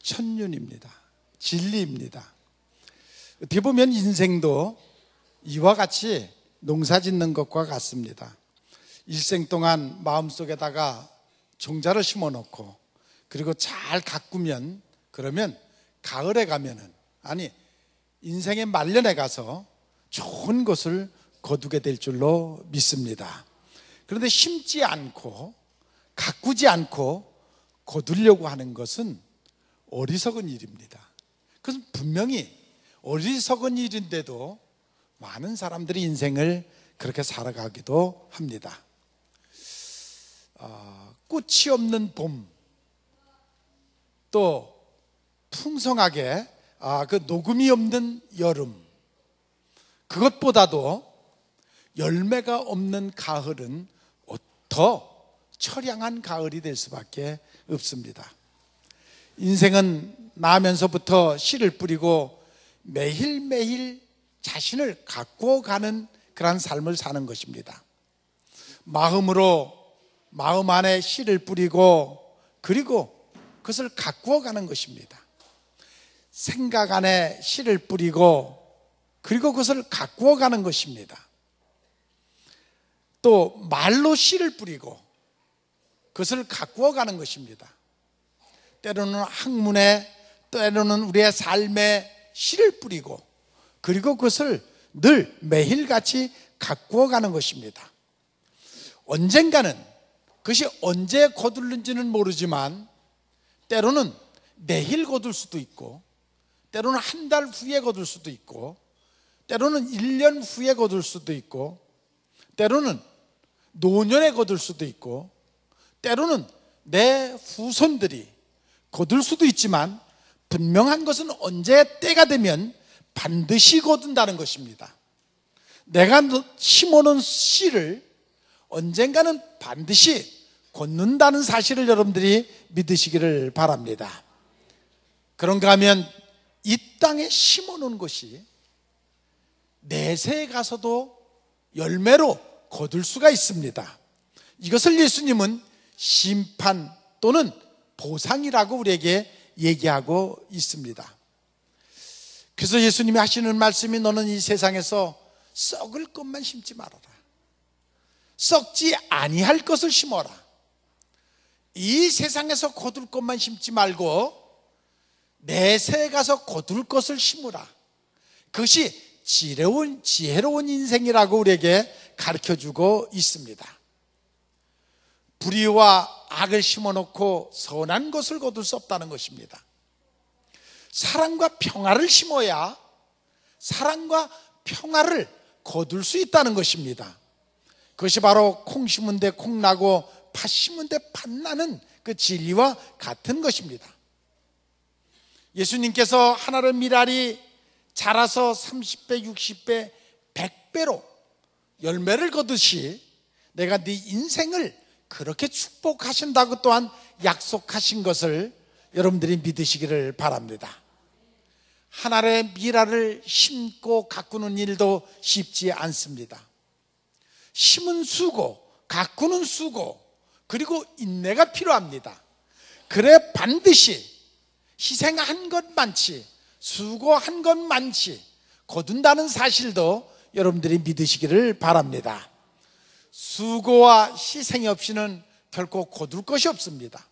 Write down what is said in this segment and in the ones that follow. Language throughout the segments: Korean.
천륜입니다. 진리입니다. 어떻게 보면 인생도 이와 같이 농사 짓는 것과 같습니다. 일생 동안 마음속에다가 종자를 심어 놓고 그리고 잘 가꾸면, 그러면 가을에 가면은, 아니 인생의 말년에 가서 좋은 것을 거두게 될 줄로 믿습니다. 그런데 심지 않고 가꾸지 않고 거두려고 하는 것은 어리석은 일입니다. 그것은 분명히 어리석은 일인데도 많은 사람들이 인생을 그렇게 살아가기도 합니다. 꽃이 없는 봄, 또 풍성하게 그 녹음이 없는 여름, 그것보다도 열매가 없는 가을은 더 처량한 가을이 될 수밖에 없습니다. 인생은 나면서부터 씨를 뿌리고 매일매일 자신을 가꾸어가는 그런 삶을 사는 것입니다. 마음으로 마음 안에 씨를 뿌리고 그리고 그것을 가꾸어가는 것입니다. 생각 안에 씨를 뿌리고 그리고 그것을 가꾸어가는 것입니다. 또 말로 씨를 뿌리고 그것을 가꾸어가는 것입니다. 때로는 학문에, 때로는 우리의 삶에 씨를 뿌리고 그리고 그것을 늘 매일같이 가꾸어가는 것입니다. 언젠가는 그것이 언제 거둘는지는 모르지만 때로는 내일 거둘 수도 있고 때로는 한 달 후에 거둘 수도 있고 때로는 1년 후에 거둘 수도 있고 때로는 노년에 거둘 수도 있고 때로는 내 후손들이 거둘 수도 있지만 분명한 것은 언제 때가 되면 반드시 거둔다는 것입니다. 내가 심어놓은 씨를 언젠가는 반드시 걷는다는 사실을 여러분들이 믿으시기를 바랍니다. 그런가 하면 이 땅에 심어놓은 것이 내세에 가서도 열매로 거둘 수가 있습니다. 이것을 예수님은 심판 또는 보상이라고 우리에게 얘기하고 있습니다. 그래서 예수님이 하시는 말씀이 너는 이 세상에서 썩을 것만 심지 말아라. 썩지 아니할 것을 심어라. 이 세상에서 거둘 것만 심지 말고 내세에 가서 거둘 것을 심으라. 그것이 지혜로운 인생이라고 우리에게 가르쳐주고 있습니다. 불의와 악을 심어놓고 선한 것을 거둘 수 없다는 것입니다. 사랑과 평화를 심어야 사랑과 평화를 거둘 수 있다는 것입니다. 그것이 바로 콩 심은 데 콩 나고 팥 심은 데 팥 나는 그 진리와 같은 것입니다. 예수님께서 하나를 미랄이 자라서 30배, 60배, 100배로 열매를 거두시 내가 네 인생을 그렇게 축복하신다고 또한 약속하신 것을 여러분들이 믿으시기를 바랍니다. 하나의 미랄을 심고 가꾸는 일도 쉽지 않습니다. 심은 수고, 가꾸는 수고, 그리고 인내가 필요합니다. 그래 반드시 희생한 것 많지, 수고한 것 많지 거둔다는 사실도 여러분들이 믿으시기를 바랍니다. 수고와 희생이 없이는 결코 거둘 것이 없습니다.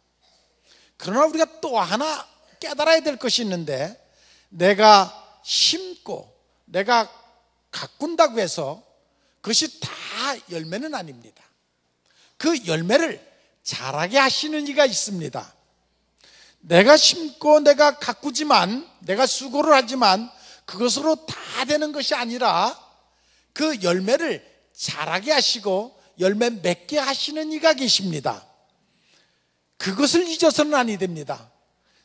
그러나 우리가 또 하나 깨달아야 될 것이 있는데, 내가 심고 내가 가꾼다고 해서 그것이 다 열매는 아닙니다. 그 열매를 자라게 하시는 이가 있습니다. 내가 심고 내가 가꾸지만, 내가 수고를 하지만 그것으로 다 되는 것이 아니라 그 열매를 자라게 하시고 열매 맺게 하시는 이가 계십니다. 그것을 잊어서는 아니 됩니다.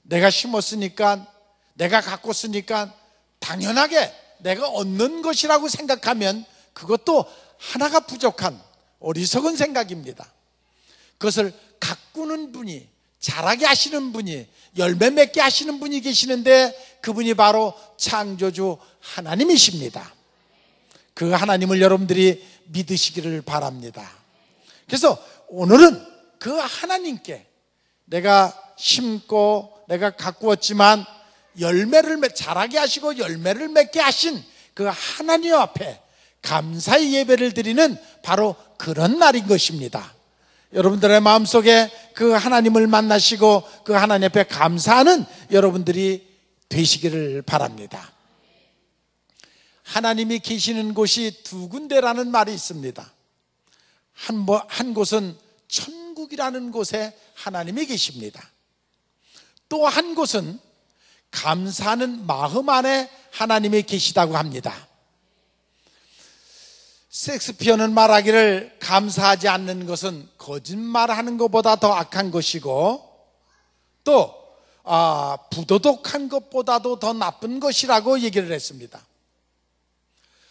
내가 심었으니까, 내가 가꿨으니까 당연하게 내가 얻는 것이라고 생각하면 그것도 하나가 부족한 어리석은 생각입니다. 그것을 가꾸는 분이, 자라게 하시는 분이, 열매 맺게 하시는 분이 계시는데 그분이 바로 창조주 하나님이십니다. 그 하나님을 여러분들이 믿으시기를 바랍니다. 그래서 오늘은 그 하나님께 내가 심고 내가 가꾸었지만 열매를 자라게 하시고 열매를 맺게 하신 그 하나님 앞에 감사의 예배를 드리는 바로 그런 날인 것입니다. 여러분들의 마음속에 그 하나님을 만나시고 그 하나님 앞에 감사하는 여러분들이 되시기를 바랍니다. 하나님이 계시는 곳이 두 군데라는 말이 있습니다. 한 곳은 천국이라는 곳에 하나님이 계십니다. 또 한 곳은 감사하는 마음 안에 하나님이 계시다고 합니다. 셰익스피어는 말하기를 감사하지 않는 것은 거짓말하는 것보다 더 악한 것이고 또 부도덕한 것보다도 더 나쁜 것이라고 얘기를 했습니다.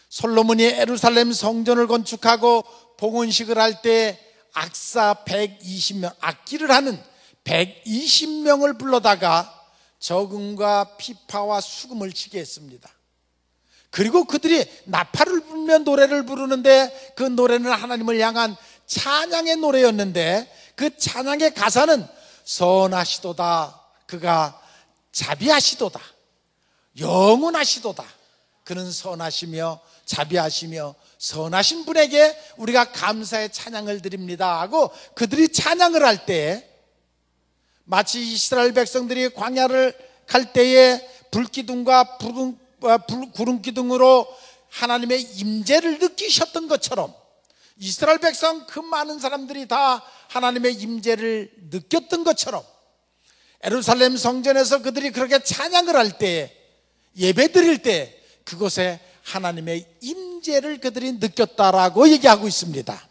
솔로몬이 예루살렘 성전을 건축하고 봉헌식을 할 때 악사 120명, 악기를 하는 120명을 불러다가 저금과 피파와 수금을 치게 했습니다. 그리고 그들이 나팔을 불며 노래를 부르는데 그 노래는 하나님을 향한 찬양의 노래였는데 그 찬양의 가사는 선하시도다, 그가 자비하시도다, 영원하시도다, 그는 선하시며 자비하시며 선하신 분에게 우리가 감사의 찬양을 드립니다 하고 그들이 찬양을 할 때 마치 이스라엘 백성들이 광야를 갈 때에 불기둥과 구름기둥으로 하나님의 임재를 느끼셨던 것처럼 이스라엘 백성 그 많은 사람들이 다 하나님의 임재를 느꼈던 것처럼 예루살렘 성전에서 그들이 그렇게 찬양을 할 때, 예배 드릴 때 그곳에 하나님의 임재를 그들이 느꼈다라고 얘기하고 있습니다.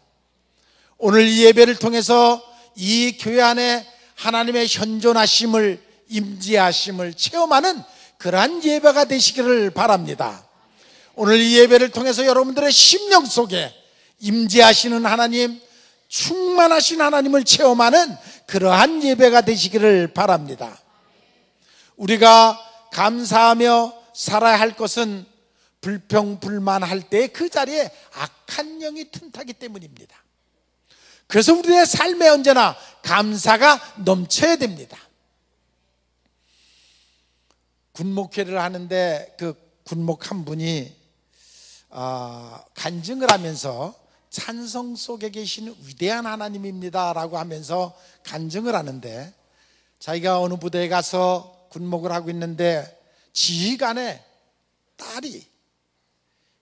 오늘 이 예배를 통해서 이 교회 안에 하나님의 현존하심을, 임재하심을 체험하는 그러한 예배가 되시기를 바랍니다. 오늘 이 예배를 통해서 여러분들의 심령 속에 임재하시는 하나님, 충만하신 하나님을 체험하는 그러한 예배가 되시기를 바랍니다. 우리가 감사하며 살아야 할 것은 불평불만할 때 그 자리에 악한 영이 틈타기 때문입니다. 그래서 우리의 삶에 언제나 감사가 넘쳐야 됩니다. 군목회를 하는데 그 군목 한 분이 간증을 하면서 찬송 속에 계신 위대한 하나님입니다 라고 하면서 간증을 하는데, 자기가 어느 부대에 가서 군목을 하고 있는데 지휘관의 딸이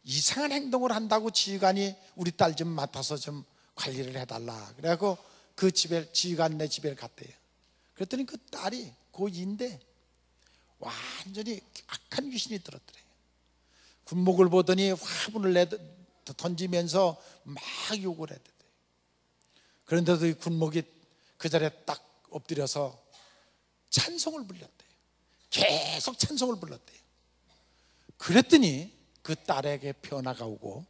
이상한 행동을 한다고 지휘관이 우리 딸 좀 맡아서 좀 관리를 해달라 그래갖고 그 집에, 지휘관네 집에 갔대요. 그랬더니 그 딸이 고2인데 완전히 악한 귀신이 들었더래요. 군목을 보더니 화분을 던지면서 막 욕을 했대요. 그런데도 이 군목이 그 자리에 딱 엎드려서 찬송을 불렀대요. 계속 찬송을 불렀대요. 그랬더니 그 딸에게 변화가 오고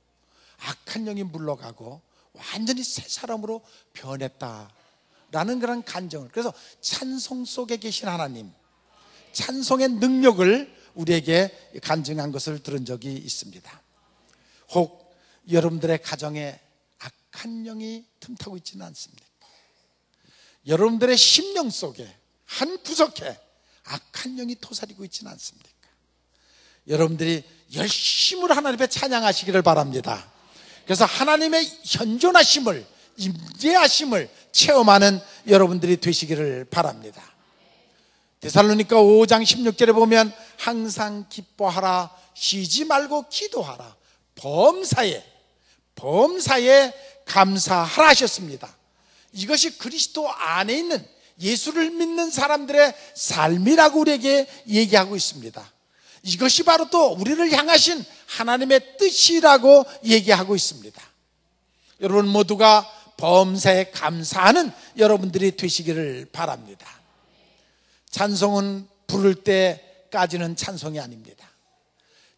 악한 영이 물러가고 완전히 새 사람으로 변했다라는 그런 간증을, 그래서 찬송 속에 계신 하나님, 찬송의 능력을 우리에게 간증한 것을 들은 적이 있습니다. 혹 여러분들의 가정에 악한 영이 틈타고 있지는 않습니까? 여러분들의 심령 속에 한 구석에 악한 영이 토사리고 있지는 않습니까? 여러분들이 열심히 하나님 앞에 찬양하시기를 바랍니다. 그래서 하나님의 현존하심을, 임재하심을 체험하는 여러분들이 되시기를 바랍니다. 데살로니가 5장 16절에 보면 항상 기뻐하라, 쉬지 말고 기도하라, 범사에 감사하라 하셨습니다. 이것이 그리스도 안에 있는 예수를 믿는 사람들의 삶이라고 우리에게 얘기하고 있습니다. 이것이 바로 또 우리를 향하신 하나님의 뜻이라고 얘기하고 있습니다. 여러분 모두가 범사에 감사하는 여러분들이 되시기를 바랍니다. 찬송은 부를 때까지는 찬송이 아닙니다.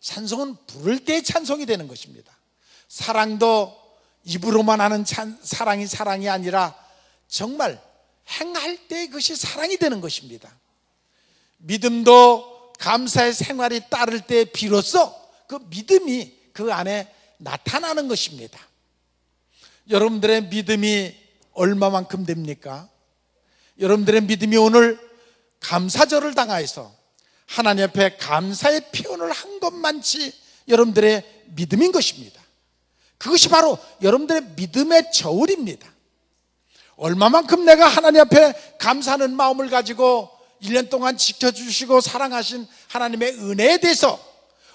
찬송은 부를 때 찬송이 되는 것입니다. 사랑도 입으로만 하는 사랑이 아니라 정말 행할 때 그것이 사랑이 되는 것입니다. 믿음도 감사의 생활이 따를 때 비로소 그 믿음이 그 안에 나타나는 것입니다. 여러분들의 믿음이 얼마만큼 됩니까? 여러분들의 믿음이 오늘 감사절을 당하여서 하나님 앞에 감사의 표현을 한 것만치 여러분들의 믿음인 것입니다. 그것이 바로 여러분들의 믿음의 저울입니다. 얼마만큼 내가 하나님 앞에 감사하는 마음을 가지고 1년 동안 지켜주시고 사랑하신 하나님의 은혜에 대해서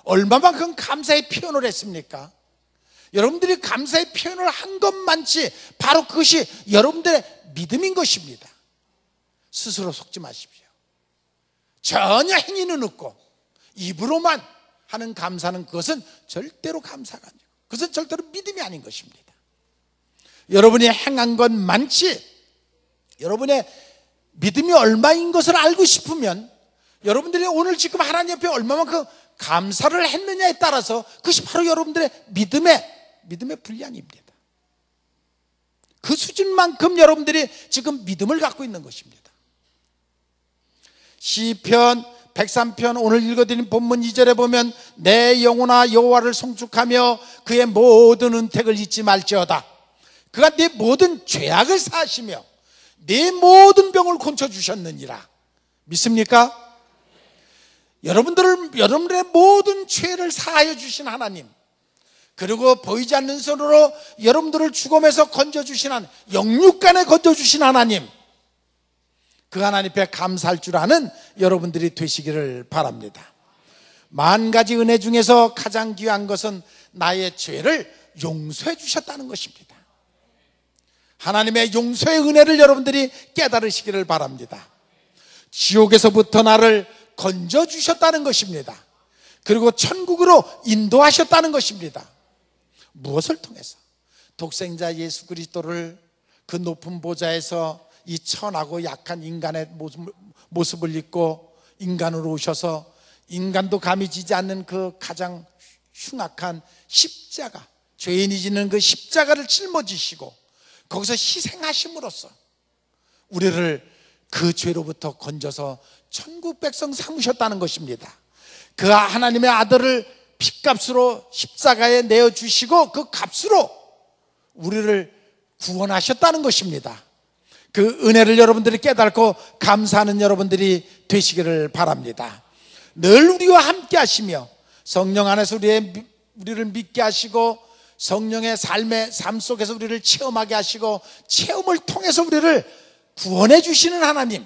얼마만큼 감사의 표현을 했습니까? 여러분들이 감사의 표현을 한 것만치 바로 그것이 여러분들의 믿음인 것입니다. 스스로 속지 마십시오. 전혀 행위는 없고 입으로만 하는 감사는 그것은 절대로 감사가 아니고 그것은 절대로 믿음이 아닌 것입니다. 여러분이 행한 것만치 여러분의 믿음이 얼마인 것을 알고 싶으면 여러분들이 오늘 지금 하나님 앞에 얼마만큼 감사를 했느냐에 따라서 그것이 바로 여러분들의 믿음의 분량입니다. 그 수준만큼 여러분들이 지금 믿음을 갖고 있는 것입니다. 시편 103편 오늘 읽어드린 본문 2절에 보면 내 영혼아 여호와를 송축하며 그의 모든 은택을 잊지 말지어다. 그가 네 모든 죄악을 사하시며 네 모든 병을 고쳐주셨느니라. 믿습니까? 여러분들의 모든 죄를 사하여 주신 하나님, 그리고 보이지 않는 손으로 여러분들을 죽음에서 건져주신 하나님, 영육간에 건져주신 하나님, 그 하나님 앞에 감사할 줄 아는 여러분들이 되시기를 바랍니다. 10,000가지 은혜 중에서 가장 귀한 것은 나의 죄를 용서해 주셨다는 것입니다. 하나님의 용서의 은혜를 여러분들이 깨달으시기를 바랍니다. 지옥에서부터 나를 건져주셨다는 것입니다. 그리고 천국으로 인도하셨다는 것입니다. 무엇을 통해서? 독생자 예수 그리스도를 그 높은 보좌에서 이 천하고 약한 인간의 모습을 입고 인간으로 오셔서 인간도 감히 지지 않는 그 가장 흉악한 십자가, 죄인이 지는 그 십자가를 짊어지시고 거기서 희생하심으로써 우리를 그 죄로부터 건져서 천국 백성 삼으셨다는 것입니다. 그 하나님의 아들을 핏값으로 십자가에 내어주시고 그 값으로 우리를 구원하셨다는 것입니다. 그 은혜를 여러분들이 깨닫고 감사하는 여러분들이 되시기를 바랍니다. 늘 우리와 함께 하시며 성령 안에서 우리를 믿게 하시고 성령의 삶 속에서 우리를 체험하게 하시고 체험을 통해서 우리를 구원해 주시는 하나님,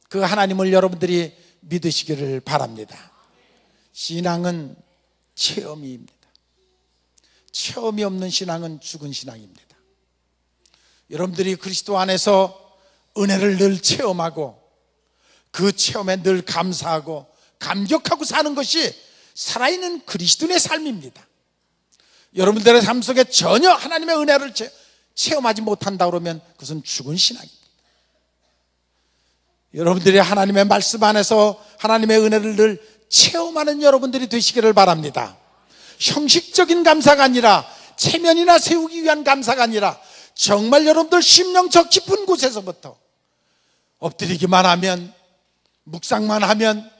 그 하나님을 여러분들이 믿으시기를 바랍니다. 신앙은 체험입니다. 체험이 없는 신앙은 죽은 신앙입니다. 여러분들이 그리스도 안에서 은혜를 늘 체험하고 그 체험에 늘 감사하고 감격하고 사는 것이 살아있는 그리스도인의 삶입니다. 여러분들의 삶 속에 전혀 하나님의 은혜를 체험하지 못한다 그러면 그것은 죽은 신앙입니다. 여러분들이 하나님의 말씀 안에서 하나님의 은혜를 늘 체험하는 여러분들이 되시기를 바랍니다. 형식적인 감사가 아니라 체면이나 세우기 위한 감사가 아니라 정말 여러분들 심령 저 깊은 곳에서부터 엎드리기만 하면, 묵상만 하면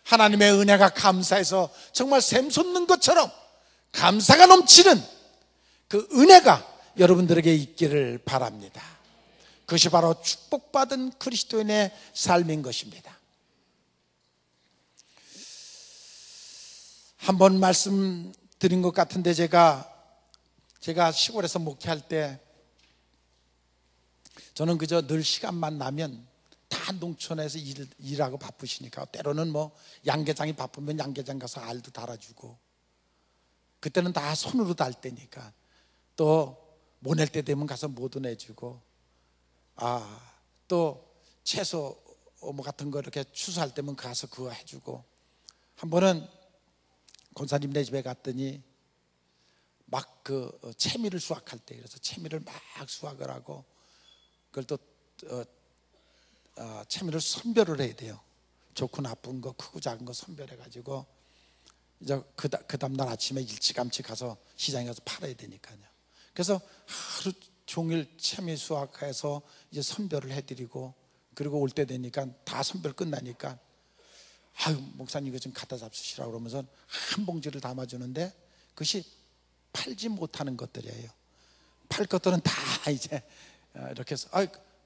하나님의 은혜가 감사해서 정말 샘솟는 것처럼 감사가 넘치는 그 은혜가 여러분들에게 있기를 바랍니다. 그것이 바로 축복받은 그리스도인의 삶인 것입니다. 한번 말씀드린 것 같은데 제가 시골에서 목회할 때 저는 그저 늘 시간만 나면 다 농촌에서 일하고 바쁘시니까 때로는 뭐 양계장이 바쁘면 양계장 가서 알도 달아주고, 그때는 다 손으로 달 때니까 또 모낼 때 되면 가서 모도 내주고, 또 채소 뭐 같은 거 이렇게 추수할 때면 가서 그거 해주고, 한 번은 권사님네 집에 갔더니 막 그 채미를 수확할 때, 그래서 채미를 막 수확을 하고 그걸 또 채미를 선별을 해야 돼요. 좋고 나쁜 거, 크고 작은 거 선별해 가지고 이제 그 다음날 아침에 일찌감치 가서 시장에 가서 팔아야 되니까요. 그래서 하루 종일 채미 수확해서 이제 선별을 해드리고, 그리고 올 때 되니까 다 선별 끝나니까 목사님 이거 좀 갖다 잡수시라 그러면서 한 봉지를 담아주는데 그것이 팔지 못하는 것들이에요. 팔 것들은 다 이제 이렇게 해서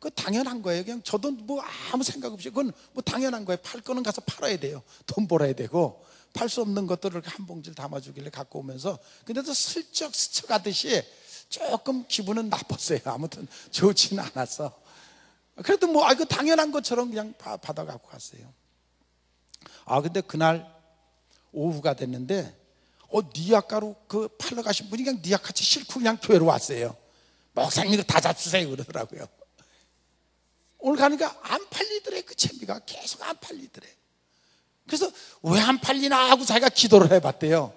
그 당연한 거예요. 그냥 저도 뭐 아무 생각 없이 그건 뭐 당연한 거예요. 팔 거는 가서 팔아야 돼요. 돈 벌어야 되고 팔 수 없는 것들을 한 봉지를 담아주길래 갖고 오면서 근데도 슬쩍 스쳐가듯이 조금 기분은 나빴어요. 아무튼 좋지는 않았어. 그래도 뭐 그 당연한 것처럼 그냥 받아 갖고 갔어요. 근데 그날 오후가 됐는데 니아가로 그 팔러 가신 분이 그냥 니아 같이 싣고 그냥 교회로 왔어요. 목사님 이거 다 잡수세요 그러더라고요. 오늘 가니까 안 팔리더래. 그 채미가 계속 안 팔리더래. 그래서 왜 안 팔리나 하고 자기가 기도를 해봤대요.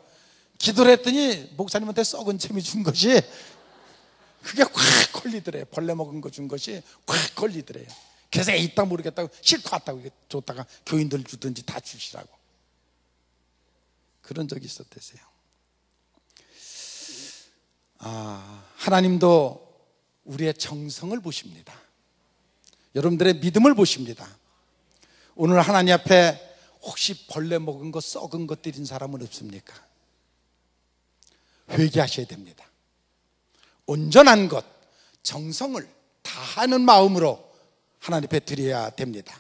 기도를 했더니 목사님한테 썩은 채미 준 것이 그게 확 걸리더래. 벌레 먹은 거 준 것이 확 걸리더래요. 그래서 있다 모르겠다고 싣고 왔다고 줬다가 교인들 주든지 다 주시라고 그런 적이 있었대요. 하나님도 우리의 정성을 보십니다. 여러분들의 믿음을 보십니다. 오늘 하나님 앞에 혹시 벌레 먹은 거 썩은 것 드린 사람은 없습니까? 회개하셔야 됩니다. 온전한 것, 정성을 다하는 마음으로 하나님 앞에 드려야 됩니다.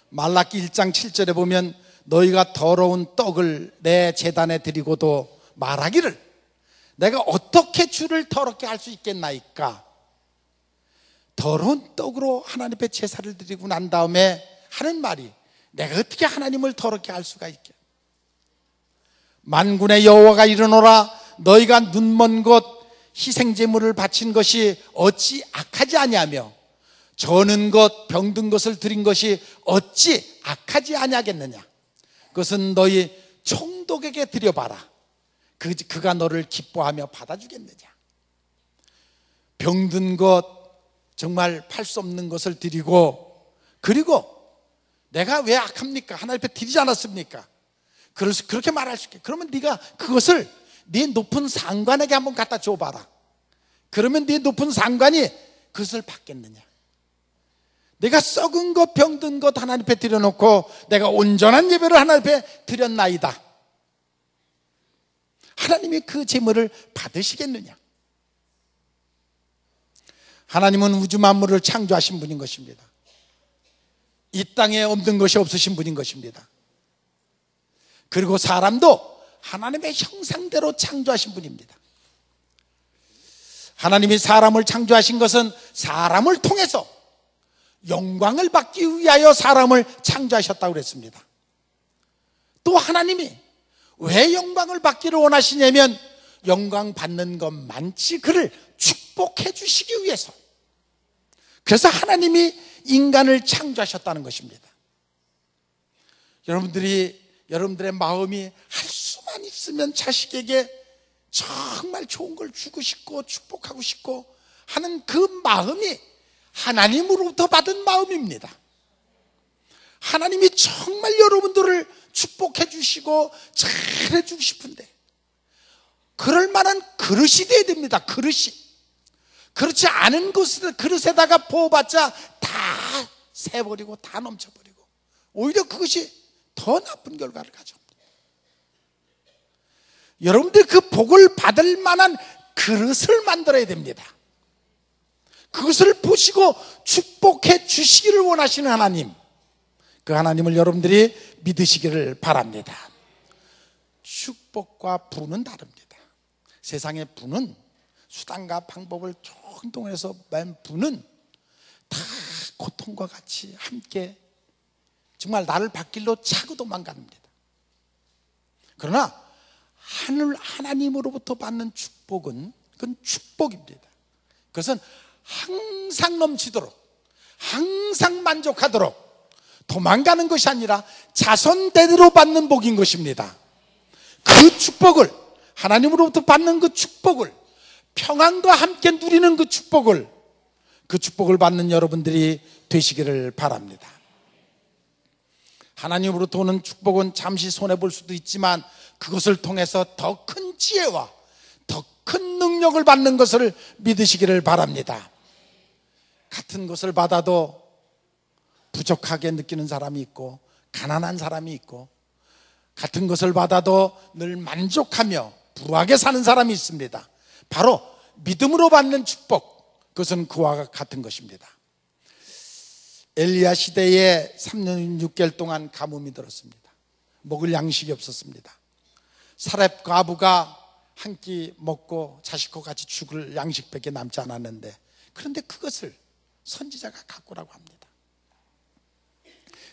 말라기 1장 7절에 보면 너희가 더러운 떡을 내 제단에 드리고도 말하기를 내가 어떻게 주를 더럽게 할 수 있겠나이까. 더러운 떡으로 하나님 앞에 제사를 드리고 난 다음에 하는 말이 내가 어떻게 하나님을 더럽게 할 수가 있게. 만군의 여호와가 이르노라 너희가 눈먼 곳 희생제물을 바친 것이 어찌 악하지 아니하며 저는 것 병든 것을 드린 것이 어찌 악하지 아니하겠느냐. 그것은 너희 총독에게 드려봐라. 그가 너를 기뻐하며 받아주겠느냐. 병든 것 정말 팔 수 없는 것을 드리고 그리고 내가 왜 악합니까? 하나님 앞에 드리지 않았습니까? 그래서 그렇게 말할 수 있게. 그러면 네가 그것을 네 높은 상관에게 한번 갖다 줘봐라. 그러면 네 높은 상관이 그것을 받겠느냐. 내가 썩은 것 병든 것 하나님 앞에 드려놓고 내가 온전한 예배를 하나님 앞에 드렸나이다. 하나님이 그 제물을 받으시겠느냐. 하나님은 우주 만물을 창조하신 분인 것입니다. 이 땅에 없는 것이 없으신 분인 것입니다. 그리고 사람도 하나님의 형상대로 창조하신 분입니다. 하나님이 사람을 창조하신 것은 사람을 통해서 영광을 받기 위하여 사람을 창조하셨다고 그랬습니다. 또 하나님이 왜 영광을 받기를 원하시냐면 영광 받는 것만치 그를 축복해 주시기 위해서. 그래서 하나님이 인간을 창조하셨다는 것입니다. 여러분들의 마음이 할 수만 있으면 자식에게 정말 좋은 걸 주고 싶고 축복하고 싶고 하는 그 마음이 하나님으로부터 받은 마음입니다. 하나님이 정말 여러분들을 축복해 주시고 잘해 주고 싶은데 그럴 만한 그릇이 돼야 됩니다. 그릇이. 그렇지 않은 그릇에다가 부어봤자 다 새버리고 다 넘쳐버리고 오히려 그것이 더 나쁜 결과를 가져옵니다. 여러분들 그 복을 받을 만한 그릇을 만들어야 됩니다. 그것을 보시고 축복해 주시기를 원하시는 하나님, 그 하나님을 여러분들이 믿으시기를 바랍니다. 축복과 부는 다릅니다. 세상의 부는 수단과 방법을 총동원해서 맨 부는 다 고통과 같이 함께 정말 나를 받길로 차고 도망갑니다. 그러나 하나님으로부터 받는 축복은 그건 축복입니다. 그것은 항상 넘치도록 항상 만족하도록 도망가는 것이 아니라 자손대대로 받는 복인 것입니다. 그 축복을 하나님으로부터 받는 그 축복을 평안과 함께 누리는 그 축복을 받는 여러분들이 되시기를 바랍니다. 하나님으로부터 오는 축복은 잠시 손해볼 수도 있지만 그것을 통해서 더 큰 지혜와 더 큰 능력을 받는 것을 믿으시기를 바랍니다. 같은 것을 받아도 부족하게 느끼는 사람이 있고 가난한 사람이 있고 같은 것을 받아도 늘 만족하며 부하게 사는 사람이 있습니다. 바로 믿음으로 받는 축복, 그것은 그와 같은 것입니다. 엘리야 시대에 3년 6개월 동안 가뭄이 들었습니다. 먹을 양식이 없었습니다. 사렙 과부가 한 끼 먹고 자식과 같이 죽을 양식밖에 남지 않았는데, 그런데 그것을 선지자가 갖고 오라고 합니다.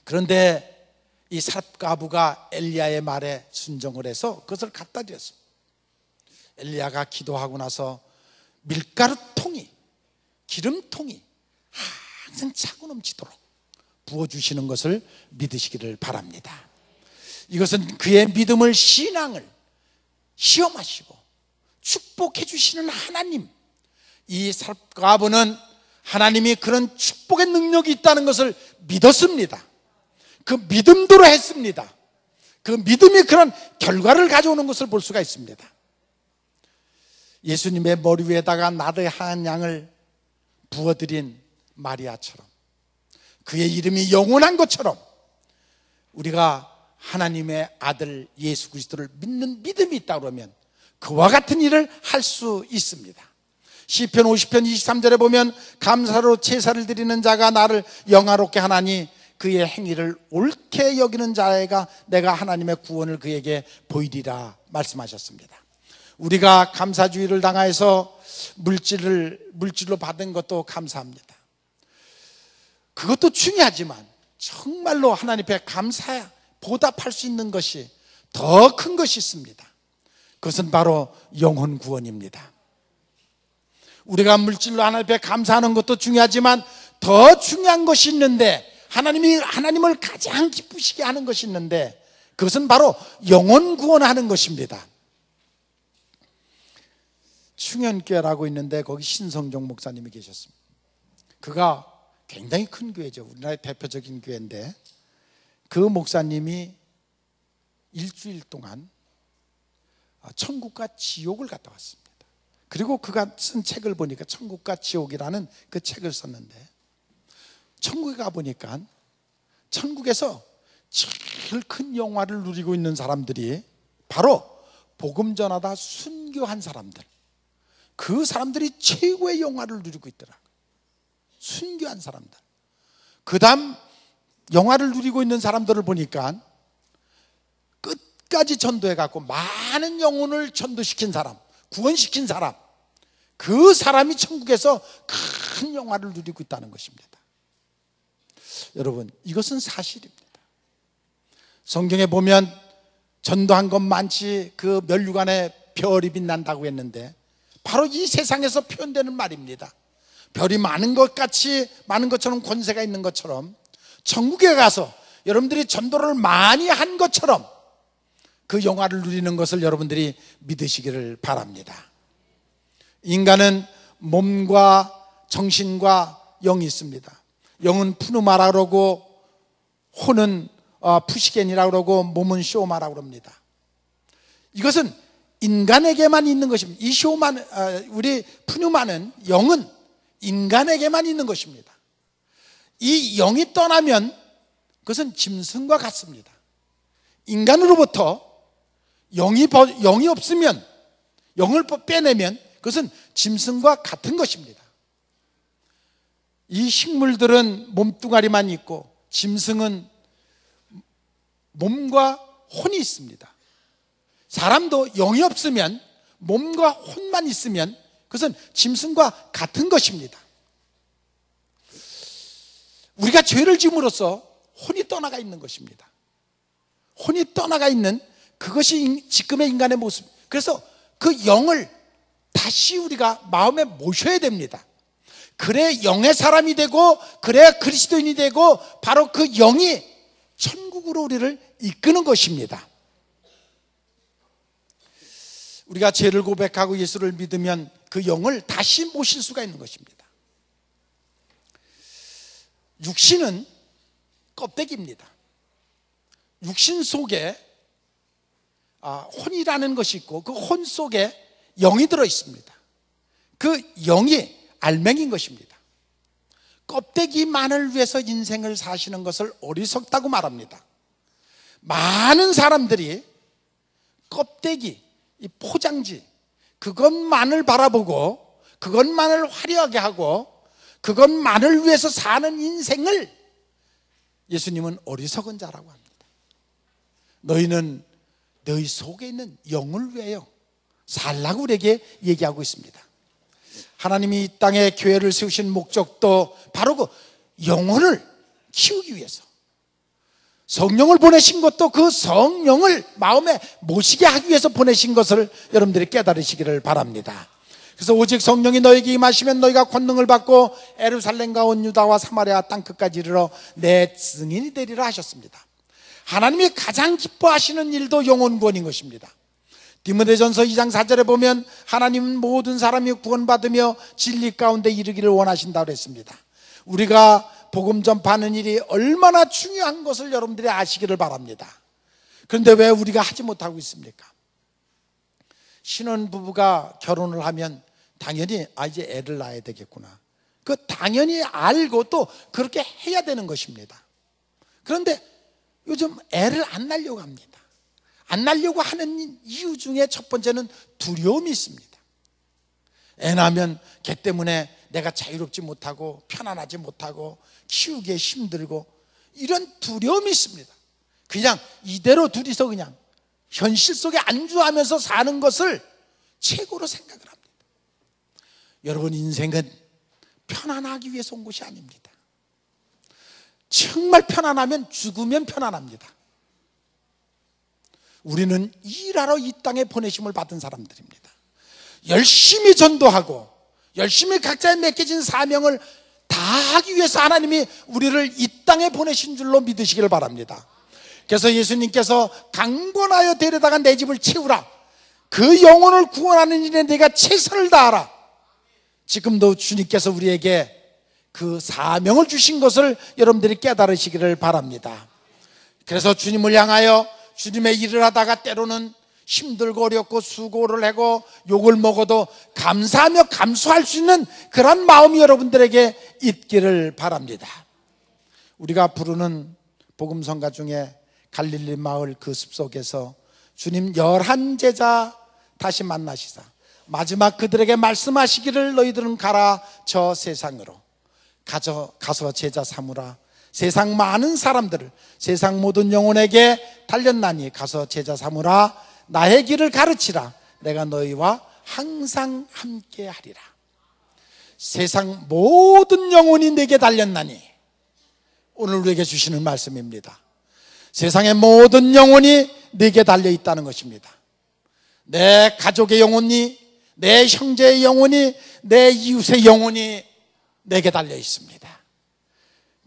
그런데 이 사렙 과부가 엘리야의 말에 순종을 해서 그것을 갖다 드렸습니다. 엘리야가 기도하고 나서 밀가루 통이, 기름통이 항상 차고 넘치도록 부어주시는 것을 믿으시기를 바랍니다. 이것은 그의 믿음을, 신앙을 시험하시고 축복해 주시는 하나님, 이 사렙 과부는 하나님이 그런 축복의 능력이 있다는 것을 믿었습니다. 그 믿음대로 했습니다. 그 믿음이 그런 결과를 가져오는 것을 볼 수가 있습니다. 예수님의 머리 위에다가 나의 한 양을 부어드린 마리아처럼, 그의 이름이 영원한 것처럼 우리가 하나님의 아들 예수 그리스도를 믿는 믿음이 있다 그러면 그와 같은 일을 할 수 있습니다. 시편 50편 23절에 보면 감사로 제사를 드리는 자가 나를 영화롭게 하나니 그의 행위를 옳게 여기는 자가 내가 하나님의 구원을 그에게 보이리라 말씀하셨습니다. 우리가 감사주의를 당해서 물질로 받은 것도 감사합니다. 그것도 중요하지만 정말로 하나님 앞에 감사 보답할 수 있는 것이 더 큰 것이 있습니다. 그것은 바로 영혼 구원입니다. 우리가 물질로 하나님 앞에 감사하는 것도 중요하지만 더 중요한 것이 있는데, 하나님을 가장 기쁘시게 하는 것이 있는데, 그것은 바로 영혼 구원하는 것입니다. 충현교회라고 있는데 거기 신성종 목사님이 계셨습니다. 그가 굉장히 큰 교회죠. 우리나라의 대표적인 교회인데, 그 목사님이 일주일 동안 천국과 지옥을 갔다 왔습니다. 그리고 그가 쓴 책을 보니까 천국과 지옥이라는 그 책을 썼는데, 천국에 가보니까 천국에서 제일 큰 영화를 누리고 있는 사람들이 바로 복음 전하다 순교한 사람들, 그 사람들이 최고의 영화를 누리고 있더라고요. 순교한 사람들. 그 다음 영화를 누리고 있는 사람들을 보니까 끝까지 전도해갖고 많은 영혼을 전도시킨 사람, 구원시킨 사람, 그 사람이 천국에서 큰 영화를 누리고 있다는 것입니다. 여러분, 이것은 사실입니다. 성경에 보면 전도한 것 많지 그 면류관에 별이 빛난다고 했는데, 바로 이 세상에서 표현되는 말입니다. 별이 많은 것 같이, 많은 것처럼 권세가 있는 것처럼 천국에 가서 여러분들이 전도를 많이 한 것처럼 그 영화를 누리는 것을 여러분들이 믿으시기를 바랍니다. 인간은 몸과 정신과 영이 있습니다. 영은 푸누마라 그러고, 혼은 푸시겐이라 그러고, 몸은 쇼마라 그럽니다. 이것은 인간에게만 있는 것입니다. 이 쇼만, 우리 푸누마는, 영은 인간에게만 있는 것입니다. 이 영이 떠나면 그것은 짐승과 같습니다. 인간으로부터 영이 없으면, 영을 빼내면 그것은 짐승과 같은 것입니다. 이 식물들은 몸뚱아리만 있고, 짐승은 몸과 혼이 있습니다. 사람도 영이 없으면, 몸과 혼만 있으면 그것은 짐승과 같은 것입니다. 우리가 죄를 지음으로써 혼이 떠나가 있는 것입니다. 혼이 떠나가 있는 그것이 지금의 인간의 모습. 그래서 그 영을 다시 우리가 마음에 모셔야 됩니다. 그래 영의 사람이 되고, 그래야 그리스도인이 되고, 바로 그 영이 천국으로 우리를 이끄는 것입니다. 우리가 죄를 고백하고 예수를 믿으면 그 영을 다시 모실 수가 있는 것입니다. 육신은 껍데기입니다. 육신 속에 혼이라는 것이 있고, 그 혼 속에 영이 들어 있습니다. 그 영이 알맹이인 것입니다. 껍데기만을 위해서 인생을 사시는 것을 어리석다고 말합니다. 많은 사람들이 껍데기, 이 포장지, 그것만을 바라보고, 그것만을 화려하게 하고, 그것만을 위해서 사는 인생을 예수님은 어리석은 자라고 합니다. 너희는 너희 속에 있는 영을 위하여 살라고 우리에게 얘기하고 있습니다. 하나님이 이 땅에 교회를 세우신 목적도 바로 그 영혼을 키우기 위해서, 성령을 보내신 것도 그 성령을 마음에 모시게 하기 위해서 보내신 것을 여러분들이 깨달으시기를 바랍니다. 그래서 오직 성령이 너에게 임하시면 너희가 권능을 받고 예루살렘과 온 유다와 사마리아 땅끝까지 이르러 내 증인이 되리라 하셨습니다. 하나님이 가장 기뻐하시는 일도 영혼 구원인 것입니다. 디모데전서 2장 4절에 보면 하나님은 모든 사람이 구원받으며 진리 가운데 이르기를 원하신다고 했습니다. 우리가 복음 전파하는 일이 얼마나 중요한 것을 여러분들이 아시기를 바랍니다. 그런데 왜 우리가 하지 못하고 있습니까? 신혼부부가 결혼을 하면 당연히 이제 애를 낳아야 되겠구나, 그 당연히 알고 또 그렇게 해야 되는 것입니다. 그런데 요즘 애를 안 낳으려고 합니다. 안 낳으려고 하는 이유 중에 첫 번째는 두려움이 있습니다. 애 낳으면 걔 때문에 내가 자유롭지 못하고 편안하지 못하고 키우기에 힘들고 이런 두려움이 있습니다. 그냥 이대로 둘이서 그냥 현실 속에 안주하면서 사는 것을 최고로 생각을 합니다. 여러분, 인생은 편안하기 위해서 온 것이 아닙니다. 정말 편안하면 죽으면 편안합니다. 우리는 일하러 이 땅에 보내심을 받은 사람들입니다. 열심히 전도하고 열심히 각자의 맡겨진 사명을 다하기 위해서 하나님이 우리를 이 땅에 보내신 줄로 믿으시기를 바랍니다. 그래서 예수님께서 강권하여 데려다가 내 집을 채우라, 그 영혼을 구원하는 일에 내가 최선을 다하라, 지금도 주님께서 우리에게 그 사명을 주신 것을 여러분들이 깨달으시기를 바랍니다. 그래서 주님을 향하여 주님의 일을 하다가 때로는 힘들고 어렵고 수고를 하고 욕을 먹어도 감사하며 감수할 수 있는 그런 마음이 여러분들에게 있기를 바랍니다. 우리가 부르는 복음성가 중에 갈릴리 마을 그 숲속에서 주님 11제자 다시 만나시사 마지막 그들에게 말씀하시기를 너희들은 가라 저 세상으로 가서 제자 삼으라. 세상 많은 사람들을 세상 모든 영혼에게 달렸나니 가서 제자 삼으라. 나의 길을 가르치라. 내가 너희와 항상 함께 하리라. 세상 모든 영혼이 내게 달렸나니, 오늘 우리에게 주시는 말씀입니다. 세상의 모든 영혼이 내게 달려 있다는 것입니다. 내 가족의 영혼이, 내 형제의 영혼이, 내 이웃의 영혼이 내게 달려 있습니다.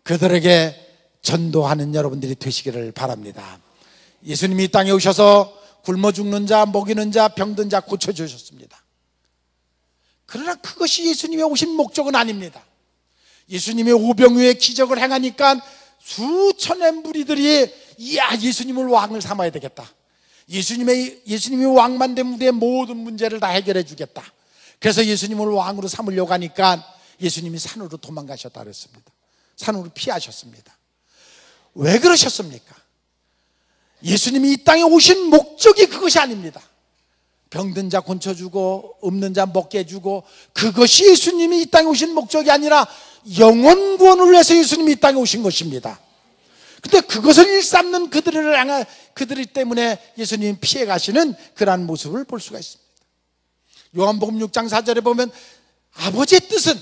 그들에게 전도하는 여러분들이 되시기를 바랍니다. 예수님이 이 땅에 오셔서 굶어 죽는 자, 먹이는 자, 병든 자 고쳐주셨습니다. 그러나 그것이 예수님의 오신 목적은 아닙니다. 예수님의 오병이어의 기적을 행하니까 수천의 무리들이 이야, 예수님을 왕을 삼아야 되겠다, 예수님이 왕만 되면 우리의 모든 문제를 다 해결해 주겠다, 그래서 예수님을 왕으로 삼으려고 하니까 예수님이 산으로 도망가셨다 그랬습니다. 산으로 피하셨습니다. 왜 그러셨습니까? 예수님이 이 땅에 오신 목적이 그것이 아닙니다. 병든 자 고쳐주고 없는 자 먹게 해주고, 그것이 예수님이 이 땅에 오신 목적이 아니라 영혼 구원을 위해서 예수님이 이 땅에 오신 것입니다. 근데 그것을 일삼는 그들이 때문에 예수님이 피해 가시는 그러한 모습을 볼 수가 있습니다. 요한복음 6장 4절에 보면 아버지의 뜻은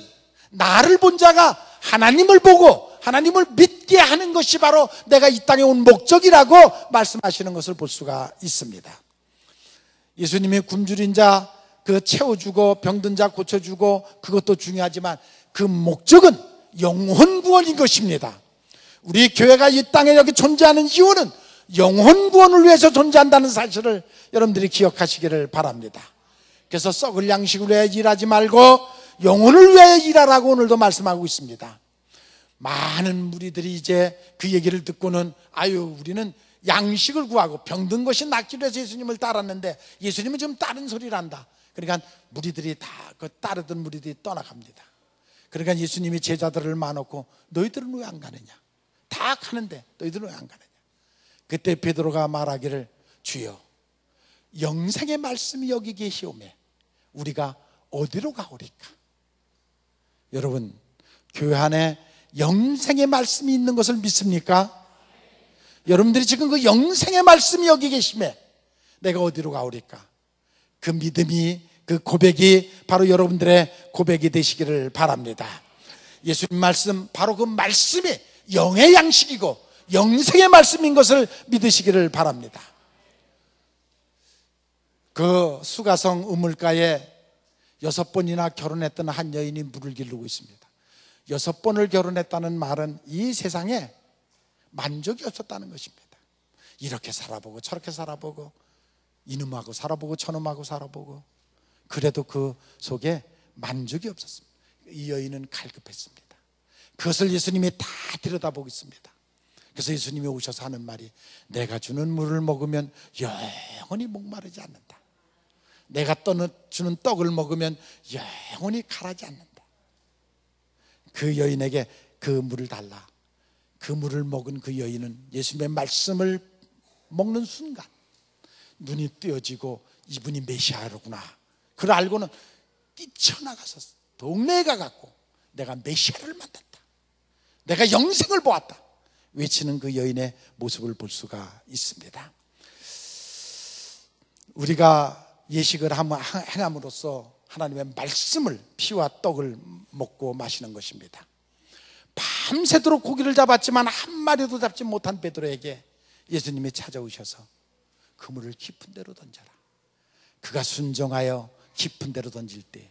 나를 본 자가 하나님을 보고 하나님을 믿게 하는 것이 바로 내가 이 땅에 온 목적이라고 말씀하시는 것을 볼 수가 있습니다. 예수님이 굶주린 자 채워주고 병든 자 고쳐주고 그것도 중요하지만 그 목적은 영혼 구원인 것입니다. 우리 교회가 이 땅에 여기 존재하는 이유는 영혼 구원을 위해서 존재한다는 사실을 여러분들이 기억하시기를 바랍니다. 그래서 썩을 양식을 위해 일하지 말고 영혼을 위해 일하라고 오늘도 말씀하고 있습니다. 많은 무리들이 이제 그 얘기를 듣고는 우리는 양식을 구하고 병든 것이 낫기로 해서 예수님을 따랐는데 예수님은 지금 다른 소리를 한다. 그러니까 무리들이 다 따르던 무리들이 떠나갑니다. 그러니까 예수님이 제자들을 마놓고 너희들은 왜 안 가느냐? 다 가는데 너희들은 왜 안 가느냐? 그때 베드로가 말하기를 주여 영생의 말씀이 여기 계시오매 우리가 어디로 가오리까? 여러분, 교회 안에 영생의 말씀이 있는 것을 믿습니까? 여러분들이 지금 그 영생의 말씀이 여기 계심에 내가 어디로 가오리까? 그 믿음이, 그 고백이 바로 여러분들의 고백이 되시기를 바랍니다. 예수님 말씀, 바로 그 말씀이 영의 양식이고 영생의 말씀인 것을 믿으시기를 바랍니다. 그 수가성 우물가에 6번이나 결혼했던 한 여인이 물을 기르고 있습니다. 6번을 결혼했다는 말은 이 세상에 만족이 없었다는 것입니다. 이렇게 살아보고 저렇게 살아보고 이놈하고 살아보고 저놈하고 살아보고 그래도 그 속에 만족이 없었습니다. 이 여인은 갈급했습니다. 그것을 예수님이 다 들여다보고 있습니다. 그래서 예수님이 오셔서 하는 말이, 내가 주는 물을 먹으면 영원히 목마르지 않는다. 내가 주는 떡을 먹으면 영원히 가라지 않는다. 그 여인에게 그 물을 달라. 그 물을 먹은 그 여인은 예수님의 말씀을 먹는 순간 눈이 뜨여지고 이분이 메시아로구나, 그걸 알고는 뛰쳐나가서 동네에 가갖고 내가 메시아를 만났다, 내가 영생을 보았다 외치는 그 여인의 모습을 볼 수가 있습니다. 우리가 예식을 행함으로써 하나님의 말씀을, 피와 떡을 먹고 마시는 것입니다. 밤새도록 고기를 잡았지만 한 마리도 잡지 못한 베드로에게 예수님이 찾아오셔서 그물을 깊은 데로 던져라. 그가 순종하여 깊은 데로 던질 때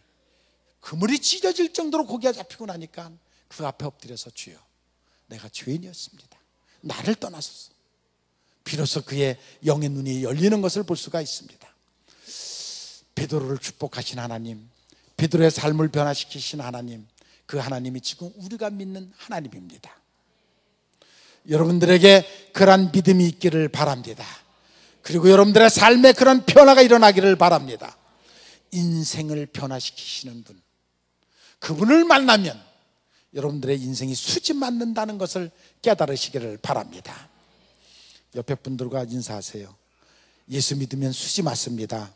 그물이 찢어질 정도로 고기가 잡히고 나니까 그 앞에 엎드려서, 주여, 내가 죄인이었습니다, 나를 떠나소서. 비로소 그의 영의 눈이 열리는 것을 볼 수가 있습니다. 베드로를 축복하신 하나님, 베드로의 삶을 변화시키신 하나님, 그 하나님이 지금 우리가 믿는 하나님입니다. 여러분들에게 그러한 믿음이 있기를 바랍니다. 그리고 여러분들의 삶에 그런 변화가 일어나기를 바랍니다. 인생을 변화시키시는 분, 그분을 만나면 여러분들의 인생이 수지 맞는다는 것을 깨달으시기를 바랍니다. 옆에 분들과 인사하세요. 예수 믿으면 수지 맞습니다.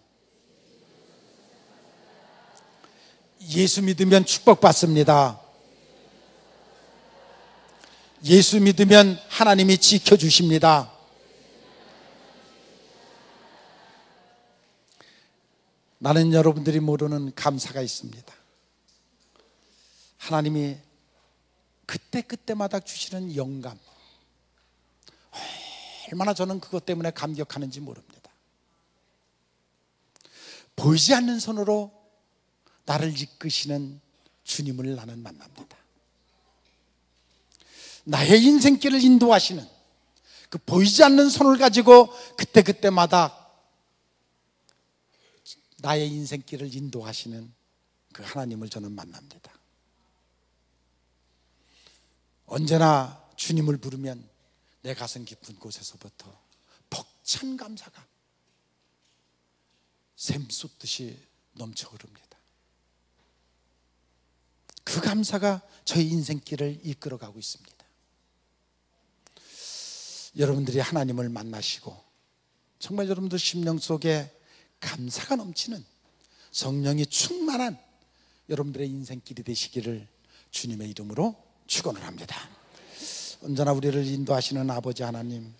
예수 믿으면 축복받습니다. 예수 믿으면 하나님이 지켜주십니다. 나는 여러분들이 모르는 감사가 있습니다. 하나님이 그때마다 주시는 영감, 얼마나 저는 그것 때문에 감격하는지 모릅니다. 보이지 않는 손으로 나를 이끄시는 주님을 나는 만납니다. 나의 인생길을 인도하시는 그 보이지 않는 손을 가지고 그때마다 나의 인생길을 인도하시는 그 하나님을 저는 만납니다. 언제나 주님을 부르면 내 가슴 깊은 곳에서부터 벅찬 감사가 샘솟듯이 넘쳐 흐릅니다. 그 감사가 저희 인생길을 이끌어가고 있습니다. 여러분들이 하나님을 만나시고 정말 여러분들 심령 속에 감사가 넘치는, 성령이 충만한 여러분들의 인생길이 되시기를 주님의 이름으로 축원을 합니다. 언제나 우리를 인도하시는 아버지 하나님,